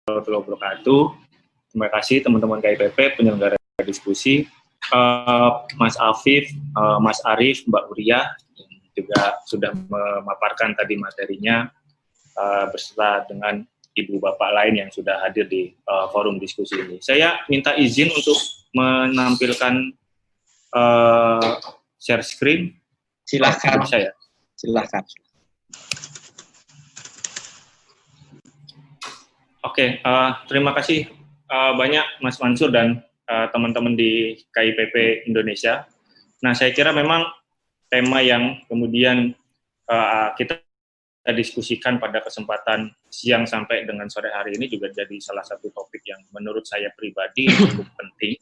warahmatullahi wabarakatuh. Terima kasih teman-teman KIPP, penyelenggara diskusi, Mas Afif, Mas Arif, Mbak Uria, juga sudah memaparkan tadi materinya beserta dengan ibu bapak lain yang sudah hadir di forum diskusi ini. Saya minta izin untuk menampilkan share screen. Silahkan. Saya. Silahkan. Oke, terima kasih banyak Mas Mansur dan teman-teman di KIPP Indonesia. Nah, saya kira memang tema yang kemudian kita diskusikan pada kesempatan siang sampai dengan sore hari ini juga jadi salah satu topik yang menurut saya pribadi cukup penting,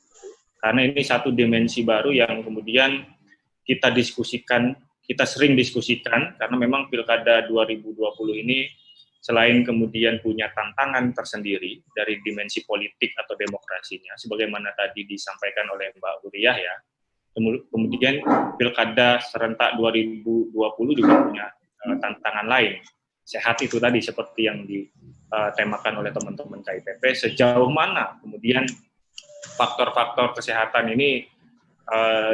karena ini satu dimensi baru yang kemudian kita diskusikan, kita sering diskusikan, karena memang Pilkada 2020 ini selain kemudian punya tantangan tersendiri dari dimensi politik atau demokrasinya, sebagaimana tadi disampaikan oleh Mbak Uriah ya, kemudian Pilkada serentak 2020 juga punya tantangan lain. Sehat itu tadi seperti yang ditemakan oleh teman-teman KIPP, sejauh mana kemudian faktor-faktor kesehatan ini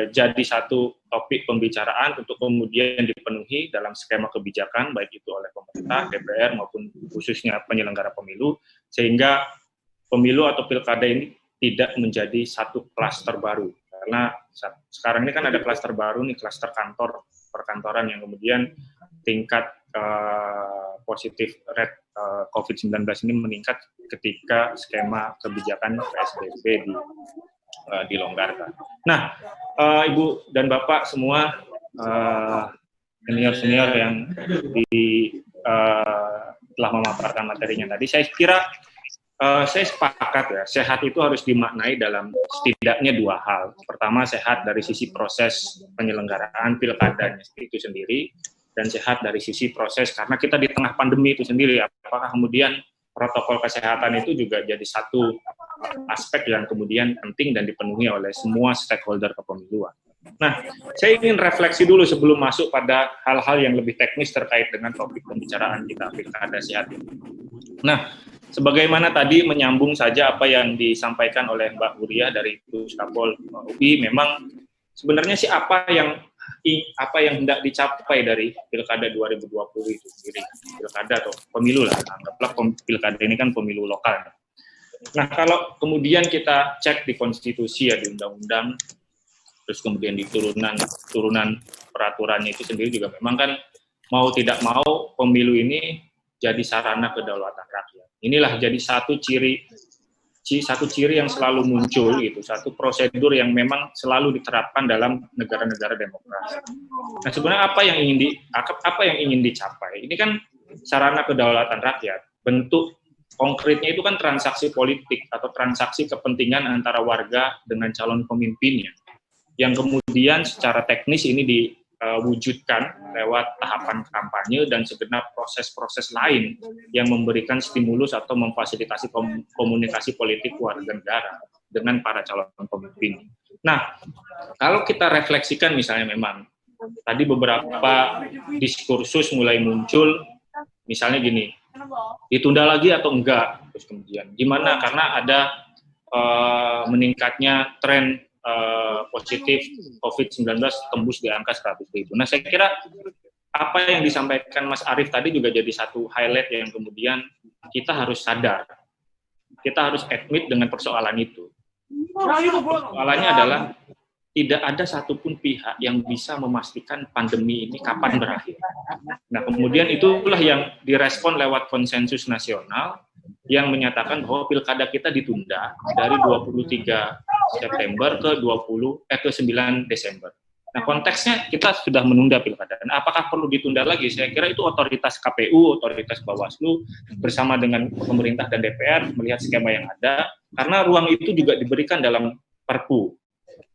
jadi satu topik pembicaraan untuk kemudian dipenuhi dalam skema kebijakan, baik itu oleh pemerintah, DPR, maupun khususnya penyelenggara pemilu, sehingga pemilu atau pilkada ini tidak menjadi satu klaster baru. Karena sekarang ini kan ada klaster baru nih, klaster kantor, perkantoran yang kemudian tingkat positif rate COVID-19 ini meningkat ketika skema kebijakan PSBB dilonggarkan. Nah, Ibu dan Bapak semua senior-senior yang telah memaparkan materinya tadi, saya kira saya sepakat ya, sehat itu harus dimaknai dalam setidaknya dua hal. Pertama, sehat dari sisi proses penyelenggaraan pilkadanya itu sendiri, dan sehat dari sisi proses, karena kita di tengah pandemi itu sendiri, apakah kemudian protokol kesehatan itu juga jadi satu aspek yang kemudian penting dan dipenuhi oleh semua stakeholder kepemiluan. Nah, saya ingin refleksi dulu sebelum masuk pada hal-hal yang lebih teknis terkait dengan topik pembicaraan kita, pilkada sehat ini. Nah, sebagaimana tadi menyambung saja apa yang disampaikan oleh Mbak Uriah dari Puskapol UI, memang sebenarnya sih apa yang hendak dicapai dari Pilkada 2020 itu sendiri, Pilkada atau pemilu lah, anggaplah Pilkada ini kan pemilu lokal. Nah, kalau kemudian kita cek di konstitusi ya, di undang-undang, terus kemudian di turunan peraturannya itu sendiri juga memang kan mau tidak mau pemilu ini jadi sarana kedaulatan rakyat. Inilah jadi satu ciri yang selalu muncul gitu, satu prosedur yang memang selalu diterapkan dalam negara-negara demokrasi. Nah, sebenarnya apa yang ingin dicapai? Ini kan sarana kedaulatan rakyat. Bentuk konkretnya itu kan transaksi politik atau transaksi kepentingan antara warga dengan calon pemimpinnya, yang kemudian secara teknis ini diwujudkan lewat tahapan kampanye dan segenap proses-proses lain yang memberikan stimulus atau memfasilitasi komunikasi politik warga negara dengan para calon pemimpin. Nah, kalau kita refleksikan misalnya memang tadi beberapa diskursus mulai muncul, misalnya gini, ditunda lagi atau enggak, terus kemudian gimana, karena ada meningkatnya tren positif COVID-19 tembus di angka 100.000. Nah, saya kira apa yang disampaikan Mas Arif tadi juga jadi satu highlight yang kemudian kita harus sadar, kita harus admit dengan persoalan itu. Persoalannya adalah tidak ada satupun pihak yang bisa memastikan pandemi ini kapan berakhir. Nah, kemudian itulah yang direspon lewat konsensus nasional yang menyatakan bahwa pilkada kita ditunda dari 23 September ke 9 Desember. Nah, konteksnya kita sudah menunda pilkada. Nah, apakah perlu ditunda lagi? Saya kira itu otoritas KPU, otoritas Bawaslu bersama dengan pemerintah dan DPR melihat skema yang ada, karena ruang itu juga diberikan dalam Perpu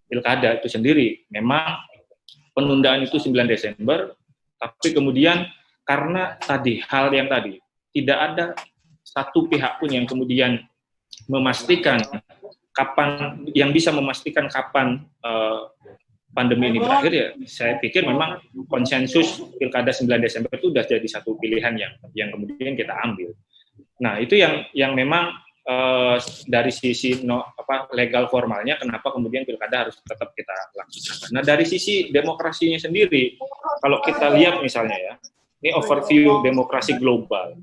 pilkada itu sendiri. Memang penundaan itu 9 Desember, tapi kemudian karena tadi hal yang tadi tidak ada satu pihak pun yang kemudian memastikan kapan, yang bisa memastikan kapan pandemi ini berakhir, ya saya pikir memang konsensus pilkada 9 Desember itu sudah jadi satu pilihan yang kemudian kita ambil. Nah, itu yang memang dari sisi legal formalnya, kenapa kemudian pilkada harus tetap kita laksanakan. Nah, dari sisi demokrasinya sendiri, kalau kita lihat misalnya ya, ini overview demokrasi global,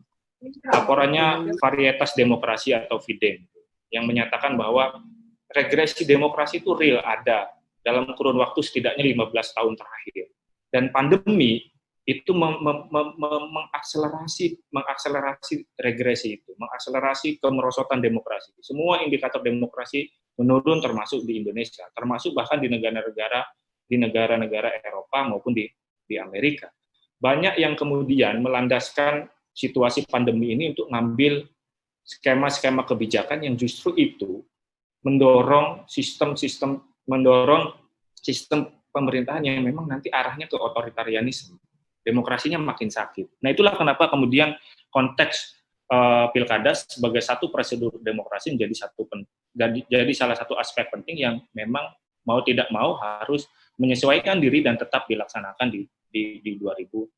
laporannya Varietas Demokrasi atau VIDEM, yang menyatakan bahwa regresi demokrasi itu real ada dalam kurun waktu setidaknya 15 tahun terakhir. Dan pandemi itu mengakselerasi regresi itu, mengakselerasi kemerosotan demokrasi. Semua indikator demokrasi menurun termasuk di Indonesia, termasuk bahkan di negara-negara Eropa maupun di Amerika. Banyak yang kemudian melandaskan situasi pandemi ini untuk ngambil skema-skema kebijakan yang justru itu mendorong sistem pemerintahan yang memang nanti arahnya ke otoritarianisme. Demokrasinya makin sakit. Nah, itulah kenapa kemudian konteks pilkada sebagai satu prosedur demokrasi jadi salah satu aspek penting yang memang mau tidak mau harus menyesuaikan diri dan tetap dilaksanakan di 2020.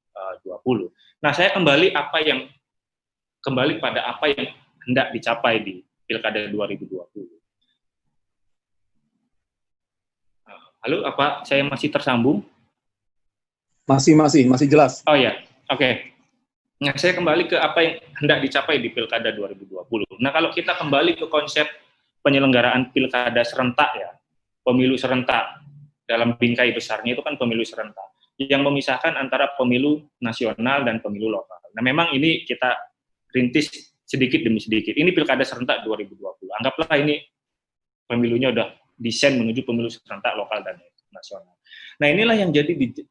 Nah, saya kembali pada apa yang hendak dicapai di pilkada 2020. Halo, apa saya masih tersambung? Masih jelas. Oh ya, oke. Nah, saya kembali ke apa yang hendak dicapai di pilkada 2020. Nah, kalau kita kembali ke konsep penyelenggaraan pilkada serentak ya, pemilu serentak dalam bingkai besarnya itu kan pemilu serentak yang memisahkan antara pemilu nasional dan pemilu lokal. Nah, memang ini kita rintis sedikit demi sedikit. Ini pilkada serentak 2020. Anggaplah ini pemilunya udah desain menuju pemilu serentak lokal dan nasional. Nah, inilah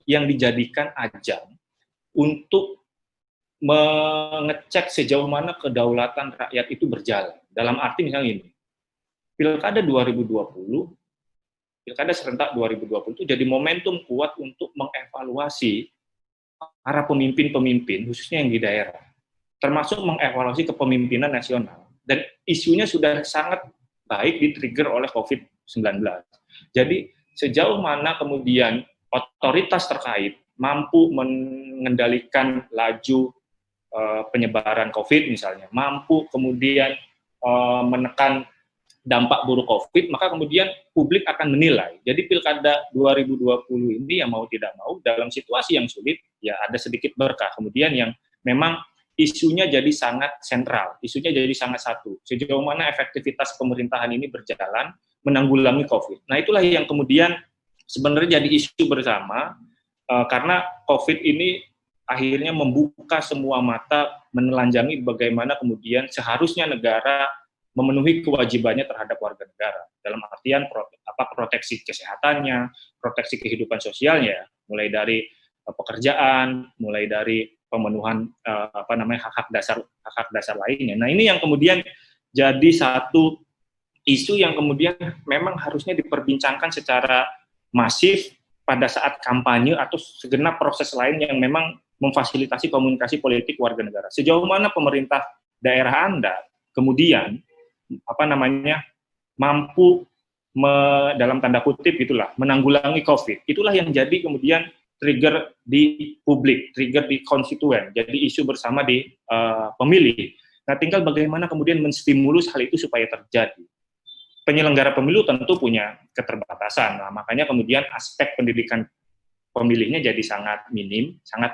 yang dijadikan ajang untuk mengecek sejauh mana kedaulatan rakyat itu berjalan. Dalam arti misalnya ini, pilkada serentak 2020 itu jadi momentum kuat untuk mengevaluasi para pemimpin-pemimpin, khususnya yang di daerah, termasuk mengevaluasi kepemimpinan nasional. Dan isunya sudah sangat baik di-trigger oleh COVID-19. Jadi, sejauh mana kemudian otoritas terkait mampu mengendalikan laju penyebaran COVID misalnya, mampu kemudian menekan dampak buruk COVID, maka kemudian publik akan menilai. Jadi pilkada 2020 ini yang mau tidak mau dalam situasi yang sulit, ya ada sedikit berkah. Kemudian yang memang isunya jadi sangat sentral, isunya jadi sangat satu. Sejauh mana efektivitas pemerintahan ini berjalan menanggulangi COVID. Nah, itulah yang kemudian sebenarnya jadi isu bersama, karena COVID ini akhirnya membuka semua mata menelanjangi bagaimana kemudian seharusnya negara memenuhi kewajibannya terhadap warga negara. Dalam artian proteksi kesehatannya, proteksi kehidupan sosialnya, mulai dari pekerjaan, mulai dari pemenuhan hak dasar lainnya. Nah, ini yang kemudian jadi satu isu yang kemudian memang harusnya diperbincangkan secara masif pada saat kampanye atau segenap proses lain yang memang memfasilitasi komunikasi politik warga negara. Sejauh mana pemerintah daerah Anda kemudian mampu dalam tanda kutip gitulah menanggulangi COVID. Itulah yang jadi kemudian trigger di publik, trigger di konstituen, jadi isu bersama di pemilih. Nah, tinggal bagaimana kemudian menstimulus hal itu supaya terjadi. Penyelenggara pemilu tentu punya keterbatasan. Nah, makanya kemudian aspek pendidikan pemilihnya jadi sangat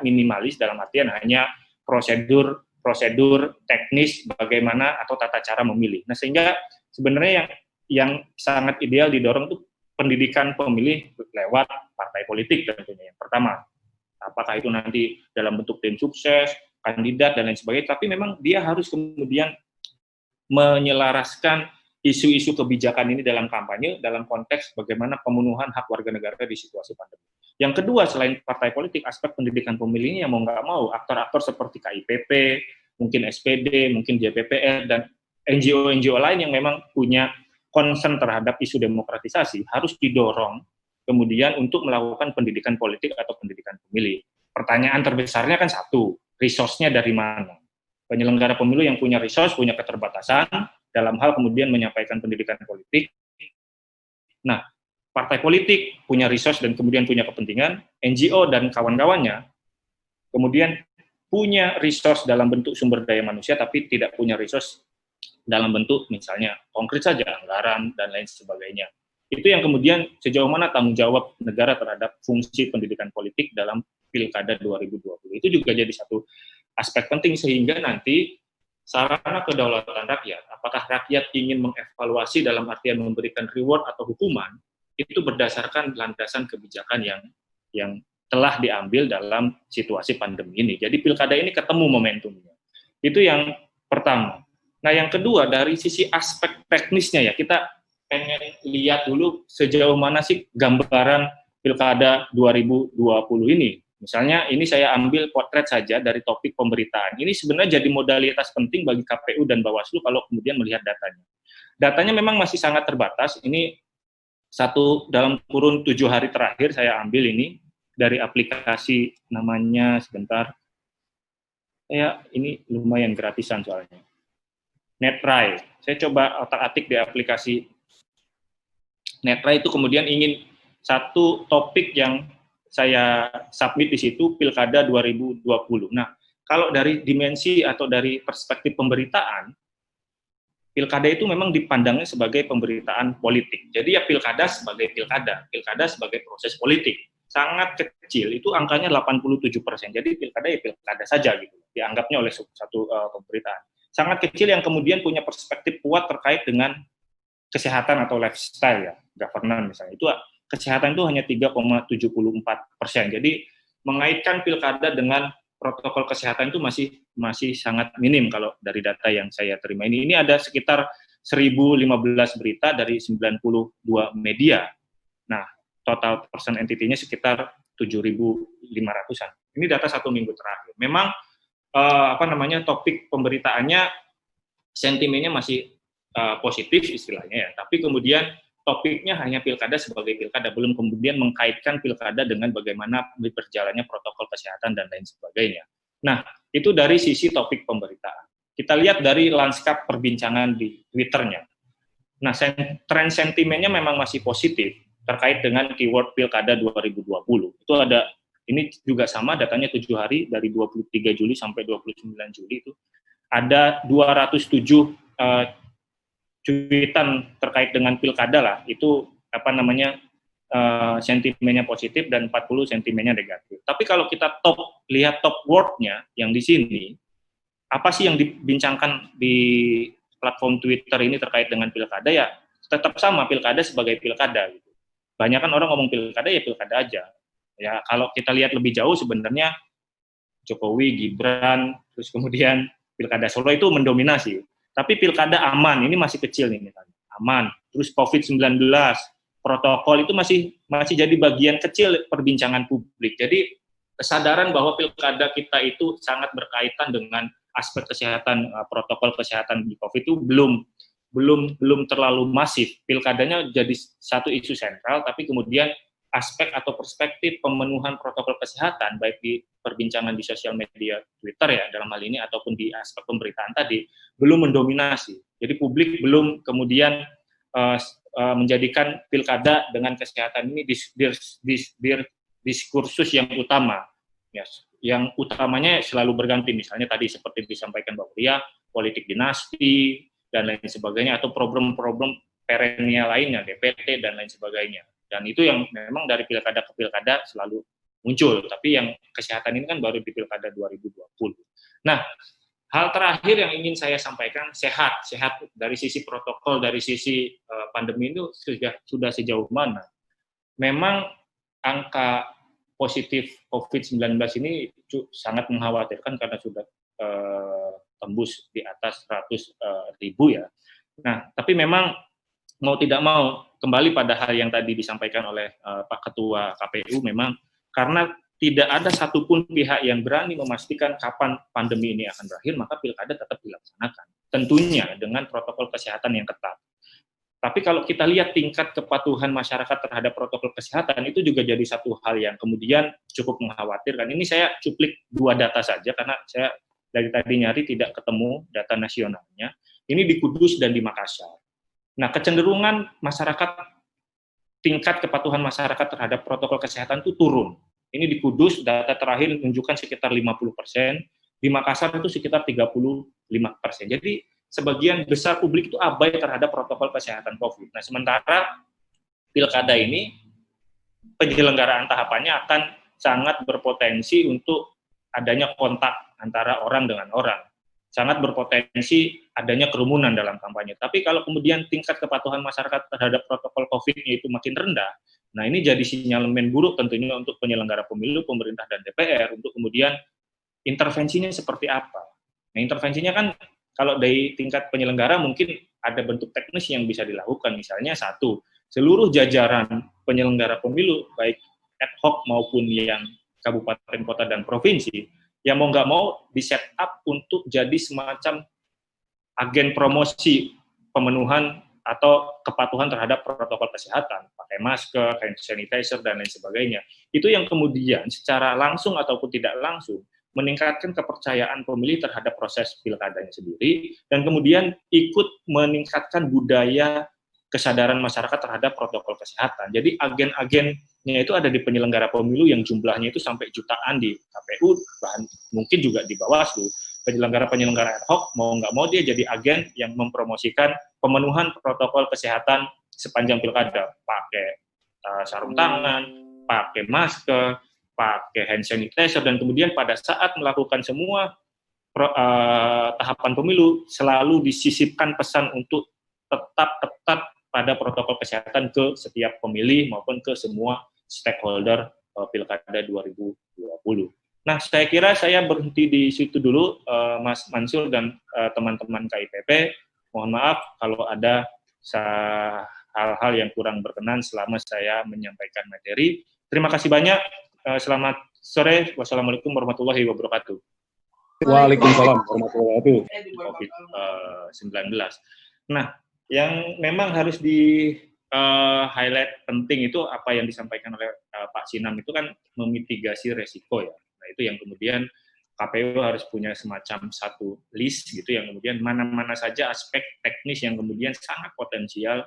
minimalis dalam artian hanya prosedur teknis bagaimana atau tata cara memilih. Nah, sehingga sebenarnya yang sangat ideal didorong itu pendidikan pemilih lewat partai politik tentunya. Yang pertama, apakah itu nanti dalam bentuk tim sukses, kandidat dan lain sebagainya, tapi memang dia harus kemudian menyelaraskan isu-isu kebijakan ini dalam kampanye, dalam konteks bagaimana pemenuhan hak warga negara di situasi pandemi. Yang kedua, selain partai politik, aspek pendidikan pemilihnya yang mau nggak mau, aktor-aktor seperti KIPP, mungkin SPD, mungkin JPPR, dan NGO-NGO lain yang memang punya concern terhadap isu demokratisasi, harus didorong kemudian untuk melakukan pendidikan politik atau pendidikan pemilih. Pertanyaan terbesarnya kan satu, resource-nya dari mana? Penyelenggara pemilu yang punya resource, punya keterbatasan, dalam hal kemudian menyampaikan pendidikan politik. Nah, partai politik punya resource dan kemudian punya kepentingan, NGO dan kawan-kawannya kemudian punya resource dalam bentuk sumber daya manusia tapi tidak punya resource dalam bentuk misalnya konkret saja anggaran dan lain sebagainya. Itu yang kemudian sejauh mana tanggung jawab negara terhadap fungsi pendidikan politik dalam Pilkada 2020. Itu juga jadi satu aspek penting sehingga nanti sarana kedaulatan rakyat, apakah rakyat ingin mengevaluasi dalam artian memberikan reward atau hukuman, itu berdasarkan landasan kebijakan yang telah diambil dalam situasi pandemi ini. Jadi pilkada ini ketemu momentumnya. Itu yang pertama. Nah, yang kedua dari sisi aspek teknisnya ya, kita pengen lihat dulu sejauh mana sih gambaran pilkada 2020 ini. Misalnya ini saya ambil potret saja dari topik pemberitaan. Ini sebenarnya jadi modalitas penting bagi KPU dan Bawaslu kalau kemudian melihat datanya. Datanya memang masih sangat terbatas. Ini dalam kurun 7 hari terakhir saya ambil ini dari aplikasi namanya sebentar. Ini lumayan gratisan soalnya. Netrai. Saya coba otak-atik di aplikasi Netrai itu kemudian ingin satu topik yang saya submit di situ Pilkada 2020. Nah, kalau dari dimensi atau dari perspektif pemberitaan, Pilkada itu memang dipandangnya sebagai pemberitaan politik. Jadi ya Pilkada sebagai Pilkada sebagai proses politik. Sangat kecil, itu angkanya 87%. Jadi Pilkada ya Pilkada saja gitu, dianggapnya oleh satu pemberitaan. Sangat kecil yang kemudian punya perspektif kuat terkait dengan kesehatan atau lifestyle ya, governance misalnya. Itu kesehatan itu hanya 3,74%. Jadi mengaitkan pilkada dengan protokol kesehatan itu masih sangat minim kalau dari data yang saya terima ini. Ini ada sekitar 1015 berita dari 92 media. Nah, total person entity-nya sekitar 7.500-an. Ini data 1 minggu terakhir. Memang topik pemberitaannya sentimennya masih positif istilahnya ya, tapi kemudian topiknya hanya pilkada sebagai pilkada, belum kemudian mengkaitkan pilkada dengan bagaimana berjalannya protokol kesehatan dan lain sebagainya. Nah, itu dari sisi topik pemberitaan. Kita lihat dari lanskap perbincangan di Twitter-nya. Nah, tren sentimennya memang masih positif terkait dengan keyword pilkada 2020. Itu ada, ini juga sama datanya 7 hari dari 23 Juli sampai 29 Juli itu ada 207 cuitan terkait dengan pilkada lah, itu sentimennya positif dan 40 sentimennya negatif. Tapi kalau kita lihat top word-nya yang di sini, apa sih yang dibincangkan di platform Twitter ini terkait dengan pilkada ya tetap sama, pilkada sebagai pilkada gitu. Banyak kan orang ngomong pilkada ya pilkada aja. Ya kalau kita lihat lebih jauh sebenarnya Jokowi, Gibran, terus kemudian pilkada Solo itu mendominasi. Tapi pilkada aman, ini masih kecil nih misalnya. Aman. Terus COVID-19, protokol itu masih jadi bagian kecil perbincangan publik. Jadi kesadaran bahwa pilkada kita itu sangat berkaitan dengan aspek kesehatan, protokol kesehatan di COVID itu belum terlalu masif. Pilkadanya jadi satu isu sentral, tapi kemudian aspek atau perspektif pemenuhan protokol kesehatan, baik di perbincangan di sosial media Twitter ya, dalam hal ini, ataupun di aspek pemberitaan tadi, belum mendominasi. Jadi publik belum kemudian menjadikan pilkada dengan kesehatan ini diskursus yang utama. Ya, yang utamanya selalu berganti, misalnya tadi seperti disampaikan Mbak Ria, politik dinasti, dan lain sebagainya, atau problem-problem perennial lainnya, DPT, dan lain sebagainya. Dan itu yang memang dari pilkada ke pilkada selalu muncul, tapi yang kesehatan ini kan baru di pilkada 2020. Nah, hal terakhir yang ingin saya sampaikan, sehat dari sisi protokol, dari sisi pandemi itu sudah sejauh mana. Memang angka positif COVID-19 ini sangat mengkhawatirkan karena sudah tembus di atas 100.000 ya. Nah, tapi memang mau tidak mau kembali pada hal yang tadi disampaikan oleh Pak Ketua KPU, memang karena tidak ada satupun pihak yang berani memastikan kapan pandemi ini akan berakhir, maka pilkada tetap dilaksanakan. Tentunya dengan protokol kesehatan yang ketat. Tapi kalau kita lihat tingkat kepatuhan masyarakat terhadap protokol kesehatan, itu juga jadi satu hal yang kemudian cukup mengkhawatirkan. Ini saya cuplik 2 data saja, karena saya dari tadi nyari tidak ketemu data nasionalnya. Ini di Kudus dan di Makassar. Nah, kecenderungan masyarakat, tingkat kepatuhan masyarakat terhadap protokol kesehatan itu turun. Ini di Kudus, data terakhir menunjukkan sekitar 50%, di Makassar itu sekitar 35%. Jadi sebagian besar publik itu abai terhadap protokol kesehatan COVID. Nah, sementara pilkada ini penyelenggaraan tahapannya akan sangat berpotensi untuk adanya kontak antara orang dengan orang. Sangat berpotensi adanya kerumunan dalam kampanye. Tapi kalau kemudian tingkat kepatuhan masyarakat terhadap protokol COVID-nya itu makin rendah, nah ini jadi sinyalemen buruk tentunya untuk penyelenggara pemilu, pemerintah, dan DPR untuk kemudian intervensinya seperti apa. Nah, intervensinya kan kalau dari tingkat penyelenggara mungkin ada bentuk teknis yang bisa dilakukan. Misalnya satu, seluruh jajaran penyelenggara pemilu, baik ad hoc maupun yang kabupaten, kota, dan provinsi, yang mau nggak mau di-set up untuk jadi semacam agen promosi pemenuhan atau kepatuhan terhadap protokol kesehatan, pakai masker, hand sanitizer, dan lain sebagainya. Itu yang kemudian secara langsung ataupun tidak langsung meningkatkan kepercayaan pemilih terhadap proses pilkadanya sendiri, dan kemudian ikut meningkatkan budaya kesadaran masyarakat terhadap protokol kesehatan. Jadi agen-agennya itu ada di penyelenggara pemilu yang jumlahnya itu sampai jutaan di KPU, bahkan mungkin juga di Bawaslu. Penyelenggara ad hoc mau nggak mau dia jadi agen yang mempromosikan pemenuhan protokol kesehatan sepanjang pilkada, pakai sarung tangan, pakai masker, pakai hand sanitizer, dan kemudian pada saat melakukan semua tahapan pemilu selalu disisipkan pesan untuk tetap ketat pada protokol kesehatan ke setiap pemilih maupun ke semua stakeholder pilkada 2020. Nah, saya kira saya berhenti di situ dulu, Mas Mansur dan teman-teman KIPP. Mohon maaf kalau ada hal-hal yang kurang berkenan selama saya menyampaikan materi. Terima kasih banyak. Selamat sore. Wassalamualaikum warahmatullahi wabarakatuh. Waalaikumsalam warahmatullahi wabarakatuh. COVID-19. Nah, yang memang harus di highlight penting itu apa yang disampaikan oleh Pak Sinam itu kan memitigasi resiko ya. Nah, itu yang kemudian KPU harus punya semacam satu list gitu yang kemudian mana-mana saja aspek teknis yang kemudian sangat potensial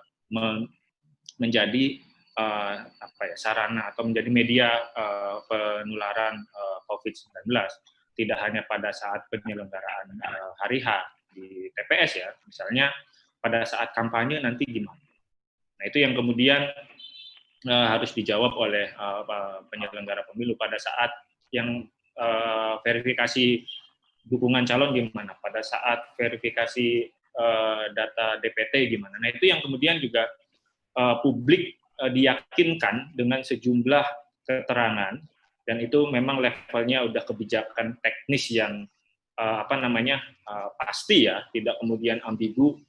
menjadi sarana atau menjadi media penularan COVID-19. Tidak hanya pada saat penyelenggaraan hari H di TPS ya, misalnya pada saat kampanye nanti gimana. Nah, itu yang kemudian harus dijawab oleh penyelenggara pemilu pada saat yang verifikasi dukungan calon gimana, pada saat verifikasi data DPT gimana. Nah, itu yang kemudian juga publik diyakinkan dengan sejumlah keterangan, dan itu memang levelnya udah kebijakan teknis yang pasti ya, tidak kemudian ambigu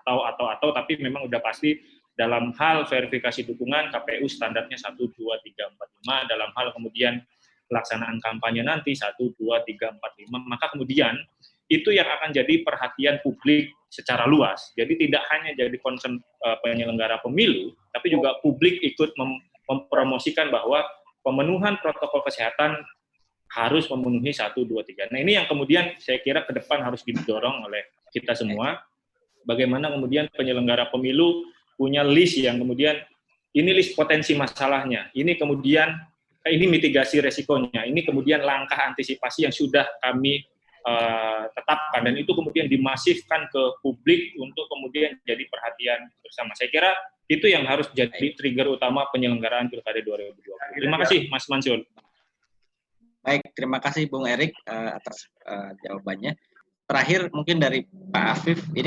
atau tapi memang udah pasti dalam hal verifikasi dukungan KPU standarnya 1, 2, 3, 4, 5, dalam hal kemudian pelaksanaan kampanye nanti 1, 2, 3, 4, 5, maka kemudian itu yang akan jadi perhatian publik secara luas. Jadi tidak hanya jadi concern penyelenggara pemilu, tapi juga publik ikut mempromosikan bahwa pemenuhan protokol kesehatan harus memenuhi 1, 2, 3. Nah, ini yang kemudian saya kira ke depan harus didorong oleh kita semua. Bagaimana kemudian penyelenggara pemilu punya list yang kemudian ini list potensi masalahnya, ini kemudian ini mitigasi resikonya, ini kemudian langkah antisipasi yang sudah kami tetapkan, dan itu kemudian dimasifkan ke publik untuk kemudian jadi perhatian bersama. Saya kira itu yang harus jadi trigger utama penyelenggaraan Pilkada 2020. Terima kasih Mas Mansur. Baik, terima kasih Bung Erik atas jawabannya. Terakhir mungkin dari Pak Afif, ini